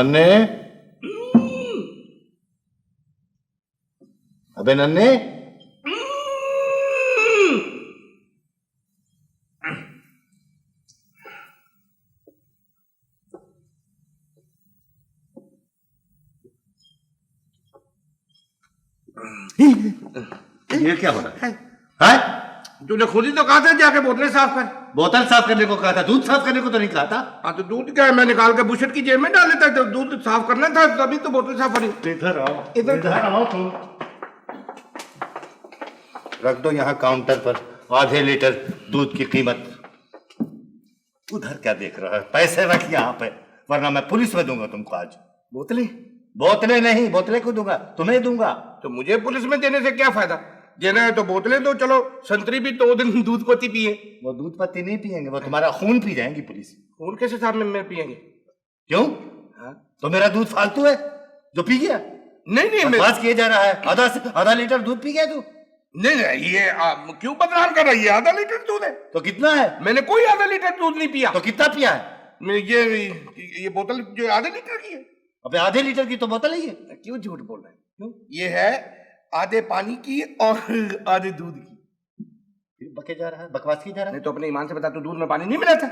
नन्हे, अबे नन्हे, ये क्या हो रहा है? तूने खुद ही तो कहा था जाके बोतलें साफ कर। बोतल साफ करने को कहा था, दूध साफ करने को तो नहीं कहा था। हाँ तो दूध क्या है, मैं निकाल के बुशट की जेब में डाल देता, तो दूध साफ करना था तभी तो बोतल साफ करी। इधर आओ, इधर आओ तुम। रख दो यहाँ काउंटर पर आधे लीटर दूध की कीमत। उधर क्या देख रहा है? पैसे रख यहाँ पे, वरना मैं पुलिस में दूंगा तुमको आज। बोतलें? बोतलें नहीं, बोतलें को दूंगा, तुम्हें दूंगा। तो मुझे पुलिस में देने से क्या फायदा? देना है तो बोतलें दो। चलो संतरी भी 2 दिन दूध पत्ती पिए। वो दूध पत्ती नहीं पियेंगे, वो तुम्हारा खून पी जाएंगी पुलिस। खून कैसे साहब में पियेंगे? क्यों? हाँ? तो मेरा दूध फालतू है जो पी गया? नहीं बकवास किए जा रहा है। आधा लीटर दूध पी गया तू? नहीं ये क्यों बदनाम कर रही है? आधा लीटर दूध है। तो कितना है? मैंने कोई आधा लीटर दूध नहीं पिया। तो कितना पिया है? मैं ये बोतल जो आधे लीटर की है। अबे आधे लीटर की तो बोतल ही है। क्यों झूठ बोल रहे हैं? क्यों? ये है आधे पानी की और आधे दूध की। बके जा रहा है, बकवास की जा रहा है। नहीं तो अपने ईमान से बता, तो दूध में पानी नहीं मिलाता?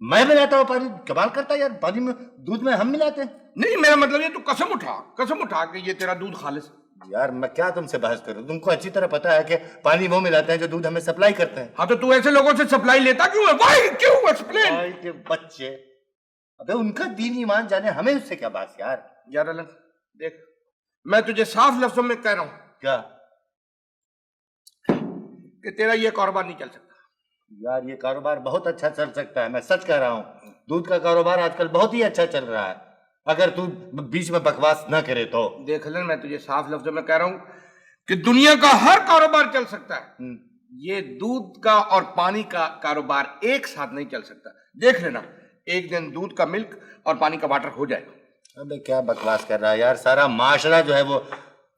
मैं मिलाता हूँ पानी? कमाल करता है यार, पानी में दूध में हम मिलाते हैं। नहीं मेरा मतलब ये, तू कसम उठा कि ये तेरा दूध खालिस। यार मैं क्या तुमसे बहस करूं? तुमको अच्छी तरह पता है कि पानी वो मिलाते हैं जो दूध हमें सप्लाई करते हैं। हाँ तो तू ऐसे लोगों से सप्लाई लेता क्यों है? भाई क्यों? एक्सप्लेन। भाई के बच्चे, अबे उनका दीन ईमान जाने, हमें उससे क्या बात यार। यार अलन देख, मैं तुझे साफ लफ्जों में कह रहा हूं क्या कि तेरा ये कारोबार नहीं चल सकता। यार ये कारोबार बहुत अच्छा चल सकता है, मैं सच कह रहा हूँ। दूध का कारोबार आजकल बहुत ही अच्छा चल रहा है, अगर तू बीच में बकवास ना करे तो। देख ले, मैं तुझे साफ लफ्जों में कह रहा हूं कि दुनिया का हर कारोबार चल सकता है, ये दूध का और पानी का कारोबार एक साथ नहीं चल सकता। देख लेना, एक दिन दूध का मिल्क और पानी का वाटर हो जाएगा। अबे क्या बकवास कर रहा है यार, सारा माशरा जो है वो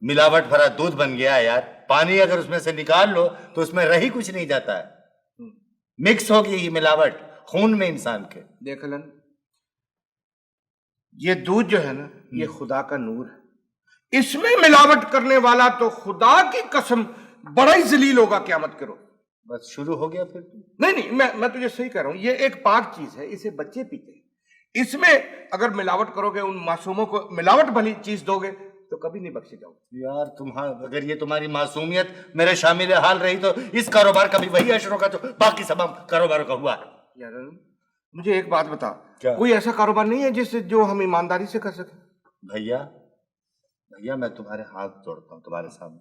मिलावट भरा दूध बन गया है यार। पानी अगर उसमें से निकाल लो तो उसमें रही कुछ नहीं जाता है, मिक्स हो गई ये मिलावट खून में इंसान के। देख लन, ये दूध जो है ना, ये खुदा का नूर है, इसमें मिलावट करने वाला तो खुदा की कसम बड़ा ही जलील होगा क़यामत के रोज़। बस शुरू हो गया फिर? नहीं मैं तुझे सही कह रहा हूं, ये एक पाक चीज है, इसे बच्चे पीते हैं। इसमें अगर मिलावट करोगे, उन मासूमों को मिलावट भली चीज दोगे तो कभी नहीं बख्शे जाओगे। यार अगर ये तुम्हारी मासूमियत मेरे शामिल हाल रही तो इस कारोबार का भी वही असर होगा जो बाकी सब कारोबारों का हुआ है। यार मुझे एक बात बता, क्या? कोई ऐसा कारोबार नहीं है जिससे जो हम ईमानदारी से कर सके? भैया मैं तुम्हारे हाथ जोड़ता हूँ तुम्हारे सामने,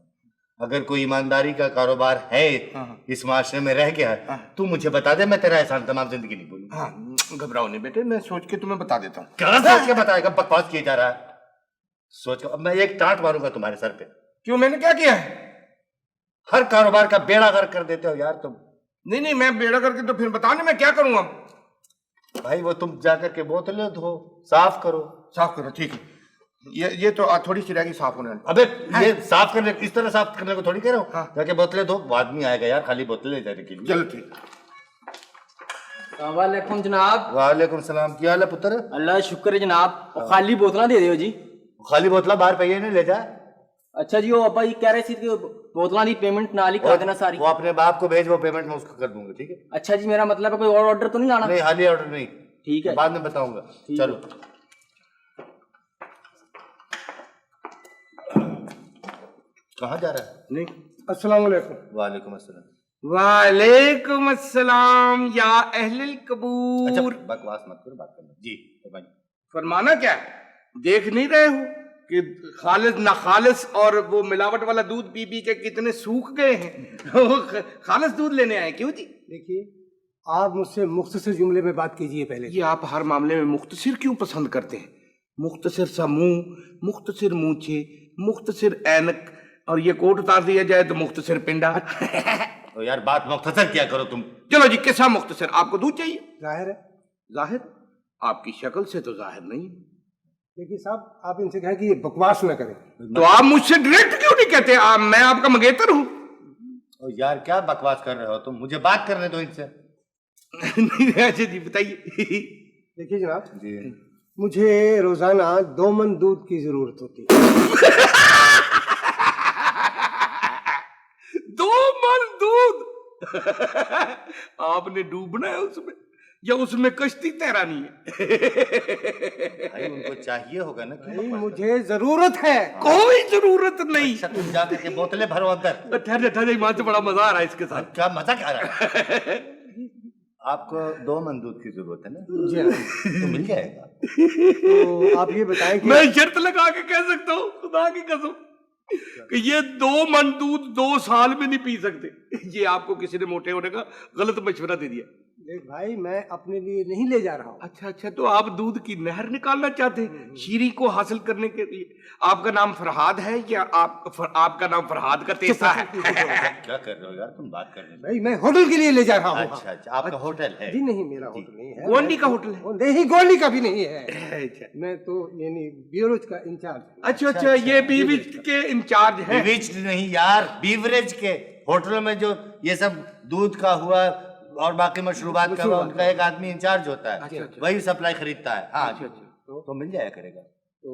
अगर कोई ईमानदारी का कारोबार है इस माशरे में रह गया है तू मुझे बता दे, मैं तेरा एहसान तमाम जिंदगी नहीं भूलूंगा। हाँ घबराओ नहीं बेटे, मैं सोच के तुम्हें बता देता हूँ। क्या सोच के बताएगा? बकवास किया जा रहा है। सोच के, अब मैं एक टांट मारूंगा तुम्हारे सर पे। क्यों, मैंने क्या किया है? हर कारोबार का बेड़ा गर्क कर देते हो यार तुम। नहीं मैं बेड़ा करके तो फिर बताओ नहीं मैं क्या करूंगा। भाई वो तुम जाकर के बोतलें धो, साफ करो। ठीक है, ये तो थोड़ी सी रहेगी साफ होने वाली। अबे ये साफ करने, इस तरह साफ करने को थोड़ी कह रहा हूँ। हाँ। जाके बोतलें धो, वो आदमी आएगा यार खाली बोतलें ले जाने के लिए। चलो ठीक। वालेकुम जनाब। वालेकुम सलाम, क्या हाल है पुत्र? अल्लाह शुक्र है जनाब। और खाली बोतला दे दियो जी। खाली बोतला बाहर पहिए नहीं ले जा। अच्छा जी, वो अब्बा ये कह रहे थे कि बोतला की पेमेंट नाली कर देना सारी। वो अपने बाप को भेज, वो पेमेंट मैं उसको कर दूंगा, ठीक है? अच्छा जी, मेरा मतलब है कोई और ऑर्डर तो नहीं लाना? नहीं, हाली ऑर्डर नहीं। ठीक है, बाद में बताऊंगा। चलो कहाँ जा रहा है? नहीं, अस्सलाम वालेकुम। वालेकुम अस्सलाम। वालेकुम अस्सलाम या अहलिल कबूर। अच्छा बकवास मत करो, बात करना जी। फरमाना क्या है? देख नहीं रहे हो कि खालिस ना खालिस और वो मिलावट वाला दूध पी पी के कितने सूख गए हैं। वो खालिस दूध लेने आए क्यों जी? देखिए, आप मुझसे मुख्तसर जुमले में बात कीजिए पहले। ये आप हर मामले में मुख्तसिर क्यों पसंद करते हैं? मुख्तसिर सा मुंह, मुख्तसिर मूछे, मुख्तसिर ऐनक, और ये कोट उतार दिया जाए तो मुख्तसिर पिंडा। तो यार बात मुख्तसर क्या करो तुम। चलो जी, किसा मुख्तसिर? आपको दूध चाहिए? जाहिर है। जाहिर? आपकी शक्ल से तो जाहिर नहीं। देखिए साहब, आप इनसे कहें कि ये बकवास न करें। तो आप मुझसे डायरेक्ट क्यों नहीं कहते? मैं आपका मंगेतर हूं। ओ यार क्या बकवास कर रहे हो तुम, मुझे बात करने दो इनसे। नहीं, अच्छा जी बताइए। देखिए जनाब, जी मुझे रोजाना 2 मन दूध की जरूरत होती है। 2 मन दूध? आपने डूबना है उसमें या उसमें कश्ती तैरानी है? भाई उनको चाहिए होगा ना। भाई मुझे जरूरत है। कोई जरूरत नहीं। अच्छा तुम जाकर के बोतलें भरो अंदर। ठहरे ठहरे, वहां से बड़ा मजा आ रहा है इसके साथ। क्या मजा आ रहा है। आपको 2 मन दूध की जरूरत है ना? जी हाँ। तो मिल जाएगा। तो आप ये बताएं कि मैं शर्त लगा के कह सकता हूँ, खुदा की कसम, कि ये 2 मन दूध 2 साल में नहीं पी सकते। ये आपको किसी ने मोटे होने का गलत मशवरा दे दिया। देख भाई, मैं अपने लिए नहीं ले जा रहा हूँ। अच्छा अच्छा, तो आप दूध की नहर निकालना चाहते हैं शीरी को हासिल करने के लिए? आपका नाम फरहाद है या आपका नाम फरहाद का तेसा है? क्या कर रहे हो यार तुम, बात करने दो। भाई मैं होटल के लिए ले जा रहा हूँ। अच्छा अच्छा, आपका होटल है? जी नहीं, मेरा होटल नहीं है। गोंडी का होटल है? नहीं, गोंडी का भी नहीं है। अच्छा मैं तो यानी ब्यूरोज का इंचार्ज हूँ। अच्छा अच्छा, ये बीविज के इंचार्ज है? बीविज नहीं यार, बीवरेज के। होटलों में जो ये सब दूध का हुआ और बाकी मशरूबात का हुआ, उनका एक आदमी इंचार्ज होता है। अच्छा, अच्छा। वही सप्लाई खरीदता है। हाँ अच्छा अच्छा, तो मिल जाया करेगा। तो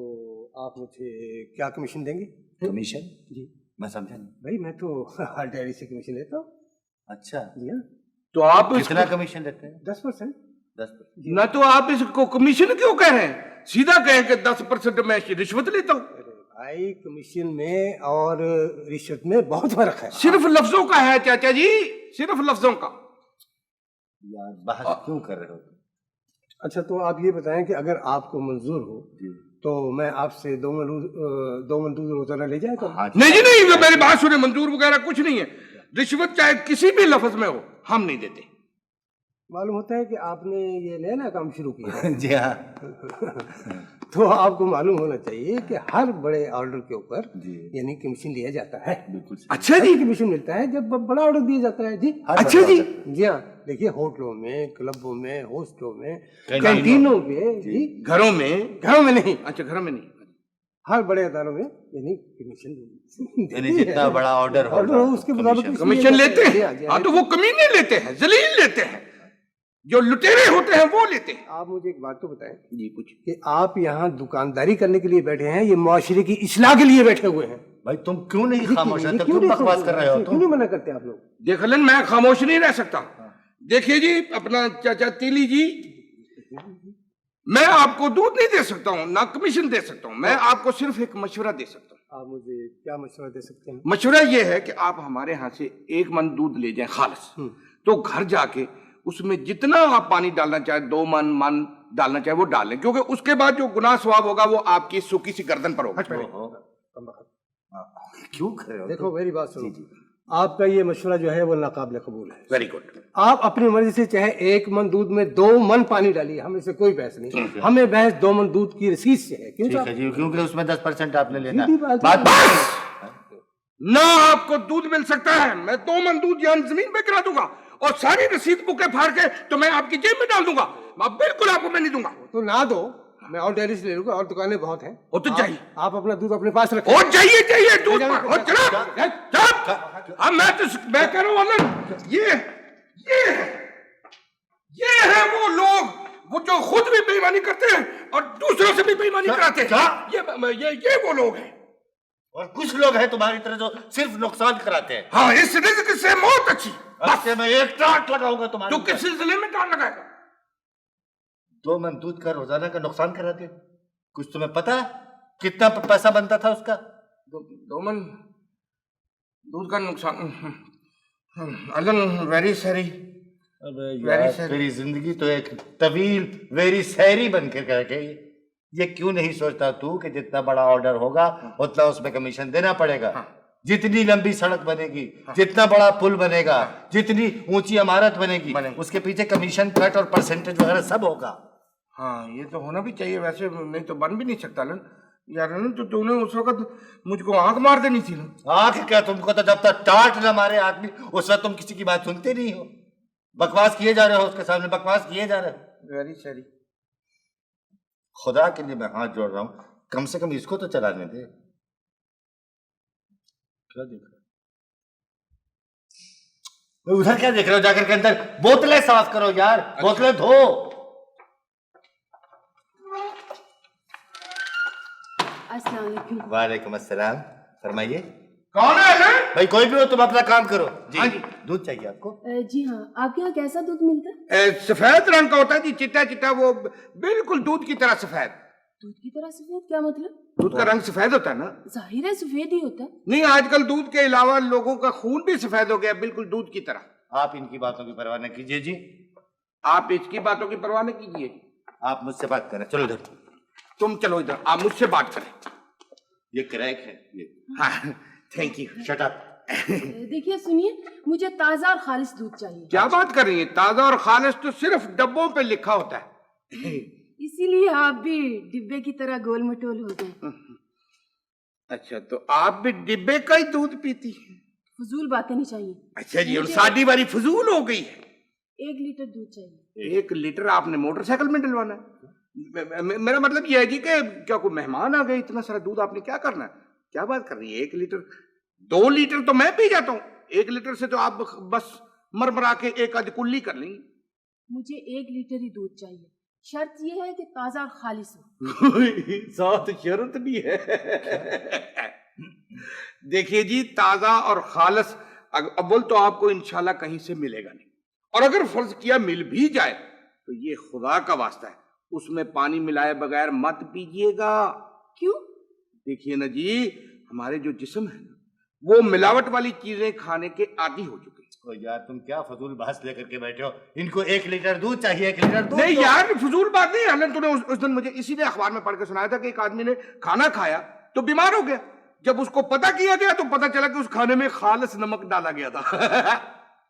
आप मुझे क्या कमीशन देंगे? कमीशन? जी मैं समझा नहीं। भाई, मैं तो हर डेयरी से कमीशन लेता हूँ। अच्छा, जी हाँ, तो आप कितना कमीशन लेते हैं? 10%। 10%। ना तो आप इसको कमीशन क्यों कह रहे हैं? सीधा कहें कि 10% मैं रिश्वत लेता हूँ। अरे भाई, कमीशन में और रिश्वत में बहुत फर्क है। सिर्फ लफ्जों का है चाचा जी, सिर्फ लफ्जों का। यार बहस क्यों कर रहे हो तुम? अच्छा, तो आप ये बताएं कि अगर आपको मंजूर हो तो मैं आपसे 2 मन दूध रोजाना ले जाए तो? हाँ, नहीं जी नहीं, मेरी बात सुने, मंजूर वगैरह कुछ नहीं है। रिश्वत चाहे किसी भी लफ्ज में हो, हम नहीं देते। मालूम होता है कि आपने ये नया काम शुरू किया। जी हाँ। तो आपको मालूम होना चाहिए कि हर बड़े ऑर्डर के ऊपर जी। यानी कमीशन लिया जाता है। बिल्कुल। अच्छा जी, कमीशन मिलता है जब बड़ा ऑर्डर दिया जाता है। जी अच्छा जी। जी हाँ, देखिए होटलों में, क्लबों में, हॉस्टलों में, कैंटीनों कैंटीनों में, जी घरों में नहीं, अच्छा घरों में नहीं, हर बड़े अदारों में यानी कमीशन यानी जितना बड़ा ऑर्डर हो उसके मुताबिक कमीशन लेते हैं। हाँ, तो वो कमीने लेते हैं, जलील लेते हैं, जो लुटेरे होते हैं वो लेते हैं। आप मुझे एक बात तो बताएं जी कुछ, कि आप यहाँ दुकानदारी करने के लिए बैठे हैं, ये मुआशरे की इस्लाह के लिए बैठे हुए हैं? भाई तुम क्यों नहीं खामोश ये रहते? क्यों क्यों नहीं बकवास कर रहे हो क्यों तुम? नहीं मना करते आप लोग? देख लें, मैं खामोश नहीं रह सकता। देखिए जी, अपना चाचा तीली जी, मैं आपको दूध नहीं दे सकता हूँ, ना कमीशन दे सकता हूँ। मैं आपको सिर्फ एक मशवरा दे सकता हूँ। आप मुझे क्या मशवरा दे सकते हैं? मशवरा ये है कि आप हमारे यहाँ से 1 मन दूध ले जाएं खालिस, तो घर जाके उसमें जितना आप पानी डालना चाहे, 2 मन डालना चाहे, वो डालें, क्योंकि उसके बाद जो गुनाह सवाब होगा वो आपकी सूखी सी गर्दन पर होगा। क्यों कर रहे हो? देखो मेरी बात सुनो, आपका ये मशवरा जो है वो नाकाबिल कबूल है। Very good. आप अपनी मर्जी से चाहे 1 मन दूध में 2 मन पानी डालिए, हमें से कोई बहस नहीं। हमें बहस 2 मन दूध की रसीद से है। क्यों ठीक साहब? है जी, क्योंकि उसमें 10% आपने लेना सीधी बात बात। है। ना आपको दूध मिल सकता है, मैं 2 मन दूध यहाँ जमीन पे गिरा दूंगा और सारी रसीद बुके फाड़ के तो मैं आपकी जेब में डाल दूंगा। बिल्कुल आपको मैं नहीं दूंगा। तो ना दो, मैं और डेयरी से ले लूंगा, और दुकानें बहुत हैं। वो तो चाहिए, आप अपना दूध अपने पास रखें। और चाहिए दूध। और चलो, अब मैं कह रहा हूँ अलन, ये है वो लोग वो जो खुद भी बेईमानी करते हैं और दूसरों से भी बेईमानी कराते हैं। ये वो लोग हैं। और कुछ लोग हैं तुम्हारी तरह जो सिर्फ नुकसान कराते हैं। हाँ, इस रिज़्क़ से मौत अच्छी। बस मैं एक टाट लगाऊंगा तुम्हारे तो किस सिलसिले में टाट लगाएगा? 2 मन दूध का रोजाना का नुकसान कराते। कुछ तुम्हें पता है कितना पैसा बनता था उसका? 2 मन दूध का नुकसान, अलन वेरी सॉरी। अबे यार, तेरी जिंदगी तो एक तवील वेरी सैरी बन के रह गई। ये क्यों नहीं सोचता तू कि जितना बड़ा ऑर्डर होगा उतना उसमें कमीशन देना पड़ेगा? जितनी लंबी सड़क बनेगी, जितना बड़ा पुल बनेगा, जितनी ऊंची इमारत बनेगी, उसके पीछे कमीशन कट और परसेंटेज वगैरह सब होगा। हाँ, ये तो होना भी चाहिए, वैसे नहीं तो बन भी नहीं सकता लन। यार लन, तो तूने उस वक्त मुझको आंख मार देनी थी ना। आंख क्या, तुमको तो जब तक टाट न मारे आदमी उस वक्त तुम किसी की बात सुनते नहीं हो। बकवास किए जा रहे हो, उसके सामने बकवास किए जा रहे हो। Very sorry. खुदा के लिए मैं हाथ जोड़ रहा हूं, कम से कम इसको तो चलाने दे। क्या देख रहे हो? उधर क्या देख रहे हो? जाकर के अंदर बोतलें साफ करो यार। अच्छा। बोतलें धो। अस्सलाम वालेकुम। वालेकुम अस्सलाम। फरमाइए। कौन है भाई? कोई भी हो, तुम अपना काम करो। हाँ जी। दूध चाहिए आपको? जी हाँ, आपके यहाँ कैसा दूध मिलता है? सफेद रंग का होता है जी, चिट्टा चिट्टा, वो बिल्कुल दूध की तरह सफेद। दूध की तरह सफेद क्या मतलब? दूध का रंग सफेद होता है ना? जाहिर है सफेद ही होता है। नहीं, आजकल दूध के अलावा लोगों का खून भी सफेद हो गया, बिल्कुल दूध की तरह। आप इनकी बातों की परवाह न कीजिए जी। आप इसकी बातों की परवाह न कीजिए। आप मुझसे बात करें। चलो इधर। तुम चलो इधर, आप मुझसे बात करें। ये क्रैक है ये। हाँ, थैंक यू। Shut up. देखिए सुनिए, मुझे ताजा और खालिस दूध चाहिए। क्या बात कर रही है? ताजा और खालिस तो सिर्फ डब्बों पे लिखा होता है। इसीलिए आप भी डिब्बे की तरह गोल मटोल हो गए। अच्छा, तो आप भी डिब्बे का ही दूध पीती हैं? फजूल बातें नहीं चाहिए। अच्छा जी, और शादी वाली फजूल हो गई है। 1 लीटर दूध चाहिए। 1 लीटर आपने मोटरसाइकिल में डलवाना है? मेरा मतलब यह है जी कि क्या कोई मेहमान आ गए, इतना सारा दूध आपने क्या करना है? क्या बात कर रही है? 1 लीटर, 2 लीटर तो मैं पी जाता हूँ, 1 लीटर से तो आप बस मरमरा के एक आध कुल्ली कर लेंगी। मुझे 1 लीटर ही दूध चाहिए। शर्त यह है कि ताजा और खालिस हो। साथ शर्त भी है। देखिए जी, ताजा और खालिस अव्वल तो आपको इंशाल्लाह कहीं से मिलेगा नहीं, और अगर फर्ज किया मिल भी जाए तो ये खुदा का वास्ता है, उसमें पानी मिलाए बगैर मत पीजिएगा। क्यों? देखिए ना जी, हमारे जो जिस्म है ना, वो मिलावट वाली चीजें खाने के आदी हो चुके हैं। ओ यार, तुम क्या फजूल बहस लेकर के बैठे हो? इनको 1 लीटर दूध चाहिए, 1 लीटर दूध। नहीं यार, फजूल बात नहीं है। तूने उस दिन मुझे इसीलिए अखबार में पढ़ के सुनाया था कि एक आदमी ने खाना खाया तो बीमार हो गया। जब उसको पता किया गया तो पता चला कि उस खाने में खालिस नमक डाला गया था।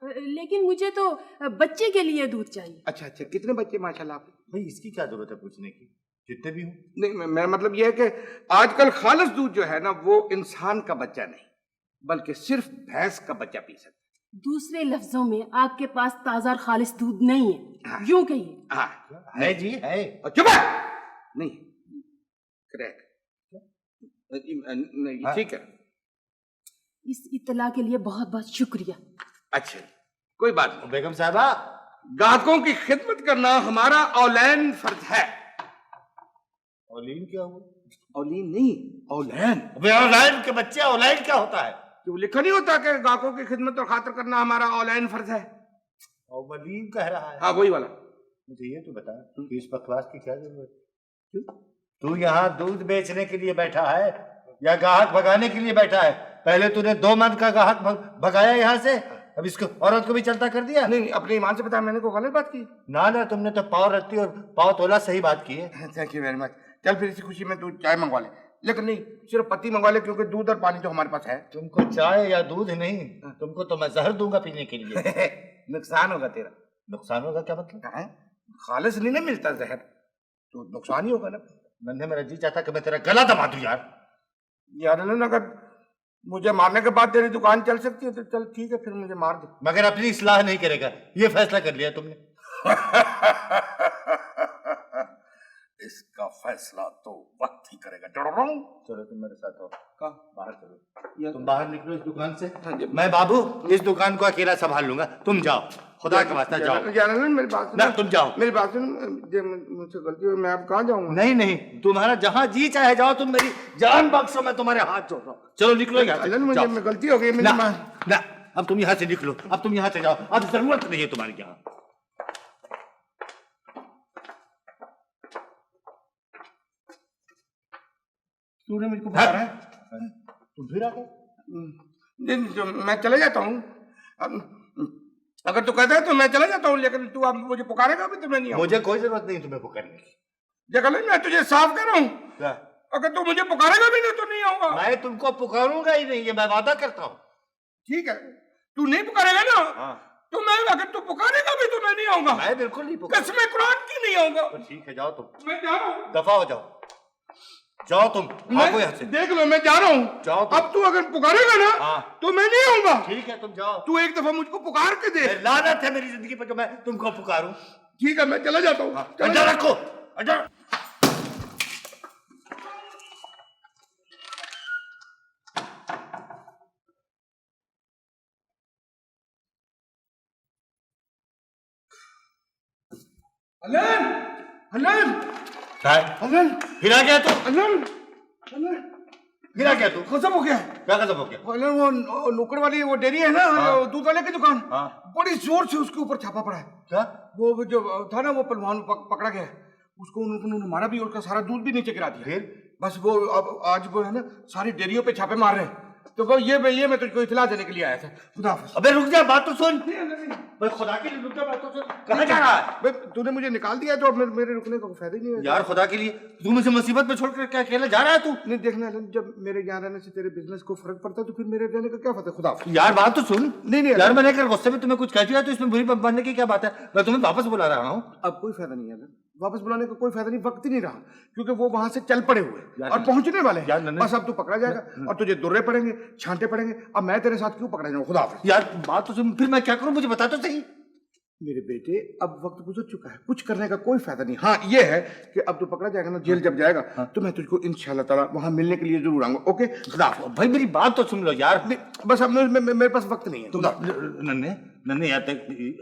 लेकिन मुझे तो बच्चे के लिए दूध चाहिए। अच्छा अच्छा, कितने बच्चे माशाल्लाह आपके? भाई इसकी क्या जरूरत है पूछने की, जितने भी हो। नहीं, मेरा मतलब यह है कि आजकल खालिस दूध जो है ना, वो इंसान का बच्चा नहीं बल्कि सिर्फ भैंस का बच्चा पी सकता है। दूसरे लफ्जों में आपके पास ताजा और खालिस दूध नहीं है। हाँ। यूं कहिए। हाँ है जी, है। चुप है। नहीं, क्रैक नहीं, ठीक है। इस इत्तला के लिए बहुत बहुत शुक्रिया। अच्छा, कोई बात नहीं। बेगम साहबा, ग्राहकों की खिदमत करना हमारा औलैन फर्ज है। औलीन क्या हुआ? औलीन नहीं, औलैन। औलाइन के बच्चे, औलाइन क्या होता है? जो लिखा नहीं होता कि ग्राहकों की खिदमत और खातिर करना हमारा औलैन फर्ज है। औलीन कह रहा है। हाँ, वही वाला। मुझे ये तो बता कि इस बकवास की क्या जरूरत है? तू यहाँ दूध बेचने के लिए बैठा है या ग्राहक भगाने के लिए बैठा है? पहले तूने 2 मन का ग्राहक भगाया यहाँ से, अब इसको औरत को भी चलता कर दिया। नहीं, अपने ईमान से बता, मैंने कोई गलत बात की? ना ना, तुमने तो पाव रत्ती और पाव तोला सही बात की है। Thank you very much. चल फिर इसी खुशी में तू चाय मंगवा ले, लेकिन नहीं, सिर्फ पत्ती मंगवा ले, क्योंकि दूध और पानी तो हमारे पास है। तुमको चाय या दूध नहीं, तुमको तो मैं जहर दूंगा पीने के लिए। नुकसान होगा तेरा। नुकसान होगा क्या मतलब? है खालिस नहीं ना मिलता जहर, तो नुकसान ही होगा ना। मैंने मेरा जी चाहता कि मैं तेरा गला दबा दूं यार। यार अगर मुझे मारने के बाद तेरी दुकान चल सकती है तो चल ठीक है, फिर मुझे मार दे। मगर अपनी इस्लाह नहीं करेगा, ये फैसला कर लिया तुमने। इसका फैसला तो वक्त ही करेगा। चलो तुम मेरे साथ आओ। कहाँ? बाहर चलो। तुम बाहर निकलो इस दुकान से। हाँ जी। मैं बाबू इस दुकान को अकेला संभाल लूंगा, तुम जाओ। खुदा का वास्ता जाओ। मेरी बात ना, तुम जाओ। मेरी बात सुन, मुझसे गलती हुई, मैं अब कहाँ जाऊंगा? नहीं नहीं, तुम्हारा जहां जी चाहे जाओ, तुम मेरी जान बख्शो, मैं तुम्हारे हाथ जोड़ रहा हूँ। चलो निकलो यहाँ से। मुझे जाओ। गलती हो गई मेरी। ना, अब तुम यहाँ से निकलो, अब तुम यहाँ से जाओ, अब जरूरत नहीं है तुम्हारी यहाँ। तूने मुझको बुला रहा है? तुम फिर आ गए। मैं चले जाता हूँ। अगर तू कहता है तो मैं चला जाता हूँ, लेकिन तू अब मुझे पुकारेगा भी तो मैं नहीं आऊंगा। मुझे कोई जरूरत नहीं तुम्हें पुकारने की। देखा ले, मैं तुझे साफ कर रहा हूँ, क्या? अगर तू मुझे पुकारेगा भी नहीं तो नहीं आऊंगा। मैं तुमको पुकारूंगा ही नहीं, ये मैं वादा करता हूँ। ठीक है, तू नहीं पुकारेगा ना, हाँ। तो मैं, अगर तू पुकारेगा भी तो मैं नहीं आऊंगा। मैं बिल्कुल नहीं पुकारूंगा। कसम कुरान की नहीं आऊंगा। तो ठीक है, जाओ तुम, मैं जा रहा हूँ। दफा हो जाओ, जाओ तुम, भागो यहाँ से। देख लो, मैं जा रहा हूँ। जाओ तुम। अब तू अगर पुकारेगा ना, हाँ। तो मैं नहीं आऊंगा। ठीक है, तुम जाओ। तू एक दफा मुझको पुकार के दे। लानत है मेरी जिंदगी पर जो मैं तुमको पुकारूं। ठीक है, मैं चला जाता हूँ। अड्डा रखो, अड्डा। हलन, हलन, हलन, फिरा गया तू, हलन, हलन, फिरा गया तू। खत्म हो गया। क्या खत्म हो गया? हलन, वो नुक्कड़ वाली वो डेयरी है ना, दूध वाले की दुकान, हाँ। बड़ी जोर से उसके ऊपर छापा पड़ा है। क्या? वो जो था ना, वो पहलवान पकड़ा गया, उसको उन्होंने मारा भी और उसका सारा दूध भी नीचे गिरा दिया। फिर? बस वो अब आज वो है ना, सारी डेयरियों पे छापे मार रहे हैं। तो वो ये मैं तुझको इतला देने के लिए आया था। खुदा हाफिज। अबे रुक जा, बात तो सुन। भाई खुदा के लिए रुक जा, बात तो सुन। कहाँ जा रहा है? भाई तूने मुझे निकाल दिया तो अब मेरे रुकने का कोई फायदा ही नहीं है। यार खुदा के लिए, तू मुझे मुसीबत में छोड़कर क्या अकेला जा रहा है तू? नहीं देखना, जब मेरे यहाँ रहने से तेरे बिजनेस को फर्क पड़ता है तो फिर मेरे रहने का क्या फायदा। खुदा हाफिज। यार बात तो सुन। नहीं यार मैंने अगर गुस्से में तुम्हें कुछ कह दिया तो इसमें बुरी बनने की क्या बात है? मैं तुम्हें वापस बुला रहा हूँ। अब कोई फायदा नहीं है, वापस बुलाने का कोई फायदा नहीं, वक्त ही नहीं रहा, क्योंकि वो वहां से चल पड़े हुए और पहुंचने वाले हैं। बस अब तू पकड़ा जाएगा और तुझे दुर्रे पड़ेंगे, छांटे पड़ेंगे। अब मैं तेरे साथ क्यों पकड़ा जाऊँ? खुदा हाफिज। यार बात तो सुन, फिर मैं क्या करूँ, मुझे बता तो सही। मेरे बेटे, अब वक्त गुजर चुका है, कुछ करने का कोई फायदा नहीं। हाँ ये है कि अब तू पकड़ा जाएगा ना, जेल जब जाएगा तो मैं तुझको इंशाल्लाह ताला वहां मिलने के लिए जरूर आऊंगा। ओके खुदा हाफिज। भाई मेरी बात तो सुन लो यार। बस अब मेरे पास वक्त नहीं है। तुम नन्हे नन्हे यार,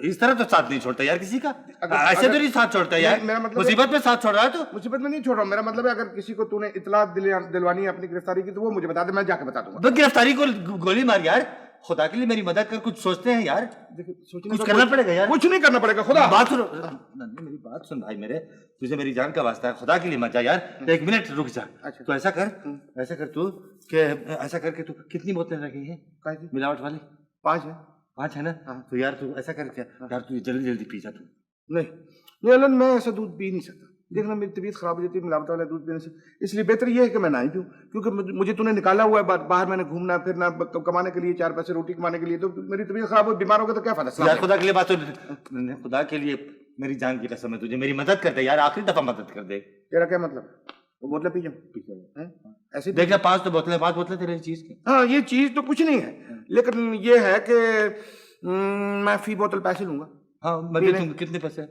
इस तरह तो साथ नहीं छोड़ता यार किसी का। ऐसे तो नहीं साथ छोड़ता यार। मेरा मतलब मुसीबत में साथ छोड़ रहा है तू। मुसीबत में नहीं छोड़ रहा हूँ, मेरा मतलब है अगर किसी को तूने इतला दिलवानी है अपनी गिरफ्तारी की तो वो मुझे बता दे, मैं जाके बता दूंगा। तो गिरफ्तारी को गोली मार यार, खुदा के लिए मेरी मदद कर, कुछ सोचते हैं यार। कुछ करना पड़ेगा यार। कुछ नहीं करना पड़ेगा। खुदा बात सुन, नन्हे मेरी बात सुन भाई मेरे, तुझे मेरी जान का वास्ता है, खुदा के लिए मत जा यार। एक मिनट रुक जा। अच्छा। तो ऐसा कर तू कि ऐसा करके तू कितनी बोतलें रखी है मिलावट वाली? 5 है। 5 है ना? तो यार तू ऐसा कर यार, तू जल्दी जल्दी पी जा तू। नहीं अलन, मैं ऐसा दूध पी नहीं सकता। देखना मेरी तबीयत खराब हो जाती है मिलावट वाला दूध पीने से, इसलिए बेहतर ये है कि मैं ना ही पीऊं, क्योंकि मुझे तूने निकाला हुआ है बाहर, मैंने घूमना फिरना कमाने के लिए, 4 पैसे रोटी कमाने के लिए, तो मेरी तबीयत खराब हो, बीमार हो गया तो क्या फायदा। यार खुदा के लिए बात सुन, खुदा के लिए मेरी जान की कसम है, तुझे मेरी मदद कर दे यार, आखिरी दफा मदद कर दे। तेरा क्या मतलब? वो बोतलें पी जाऊं? ऐसे देखना 5 बोतलें तेरी चीज की। हाँ ये चीज तो कुछ नहीं है, लेकिन ये है कि मैं फी बोतल पैसे लूंगा। हाँ मैं दे दूंगा। कितने पैसे?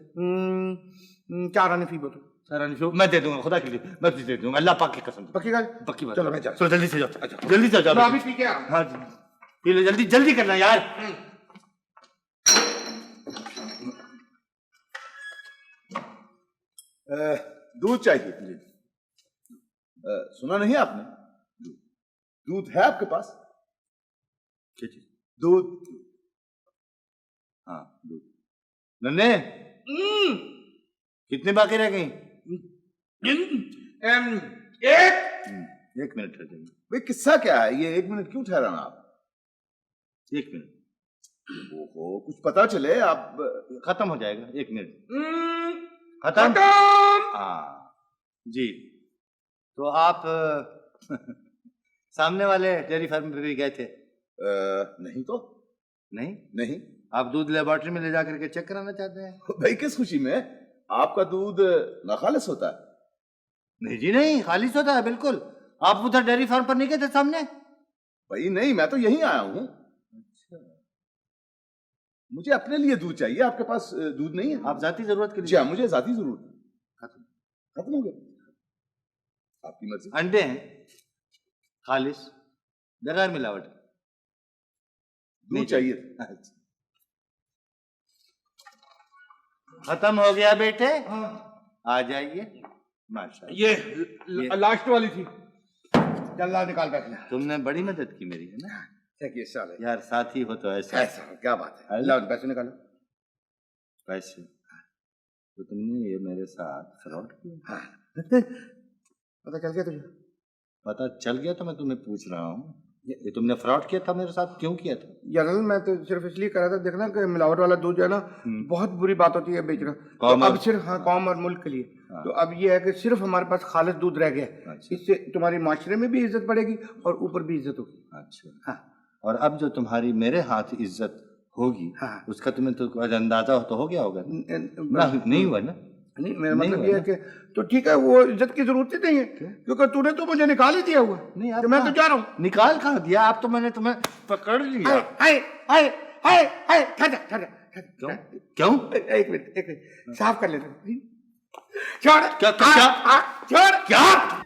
4 आने फी बोतल। सारा नहीं, मैं दे दूंगा, खुदा के लिए मैं तुझे दे दूंगा, अल्लाह पाक की कसम। पक्की बात? पक्की बात। चलो मैं जा। चलो जल्दी से जाओ। अच्छा जल्दी से जाओ। मैं अभी पी के आ रहा हूं। हाँ पी लो, जल्दी जल्दी करना यार। दूध चाहिए। सुना नहीं आपने? दूध है आपके पास? क्या चीज? दूध। हाँ दूध। नन्हे कितने बाकी रह गई? एक मिनट रह जाएंगे। भाई किस्सा क्या है ये? 1 मिनट क्यों ठहरा आप? 1 मिनट। ओहो, कुछ पता चले आप। खत्म हो जाएगा 1 मिनट। खत्म। हाँ जी। तो आप सामने वाले डेयरी फार्म पे भी गए थे? नहीं तो नहीं। आप दूध लेबोरेटरी में ले जाकर के चेक कराना चाहते हैं? भाई किस खुशी में? आपका दूध नाखालिस होता है? नहीं जी नहीं, खालिश होता है बिल्कुल। आप उधर डेयरी फार्म पर नहीं गए थे सामने? भाई नहीं, मैं तो यहीं आया हूँ। अच्छा, मुझे अपने लिए दूध चाहिए, आपके पास दूध नहीं है? आप जाती जरूरत के लिए? जी हाँ, मुझे जाती जरूरत है। खत्म हो गया? आपकी मर्जी। अंडे हैं खालिश, बगैर मिलावट। दूध चाहिए। अच्छा। खत्म हो गया बेटे? आ जाइए। माशाल्लाह। ये लास्ट वाली थी। जल्ला निकाल बैठना। तुमने बड़ी मदद की मेरी, है ना? ये साल है यार साथी हो तो ऐसा। क्या बात है। लाओ पैसे निकालो। पैसे? तो तुमने ये मेरे साथ फ्रॉड किया? पता चल गया तुझे? पता चल गया तो मैं तुम्हें पूछ रहा हूँ। ये तुमने फ्रॉड किया था मेरे साथ, क्यों किया था? जनरल मैं तो सिर्फ इसलिए कर रहा था, देखना कि मिलावट वाला दूध जो है ना बहुत बुरी बात होती है बेचना। तो कौम अब और- सिर्फ हाँ कौम और मुल्क के लिए तो अब ये है कि सिर्फ हमारे पास खालिस दूध रह गया है। अच्छा। इससे तुम्हारी माशरे में भी इज्जत बढ़ेगी और ऊपर भी इज्जत होगी। अच्छा। हाँ और अब जो तुम्हारी मेरे हाथ इज्जत होगी, हाँ। उसका तुम्हें तो कुछ अंदाजा तो हो गया होगा ना? नहीं नहीं हुआ ना? मेरा नहीं मतलब हुआ ये है ना? कि तो ठीक है, वो इज्जत की जरूरत ही नहीं है क्योंकि तूने तो मुझे निकाल ही दिया हुआ। नहीं, आप तो मैं तो कहाँ- जा रहा हूँ। निकाल कहाँ दिया? आप तो मैंने तुम्हें पकड़ लिया। हाय हाय हाय हाय ठहर ठहर क्यों? क्यों? एक मिनट साफ कर लेते हैं। छोड़ क्या- क्या- छोड़ क्या?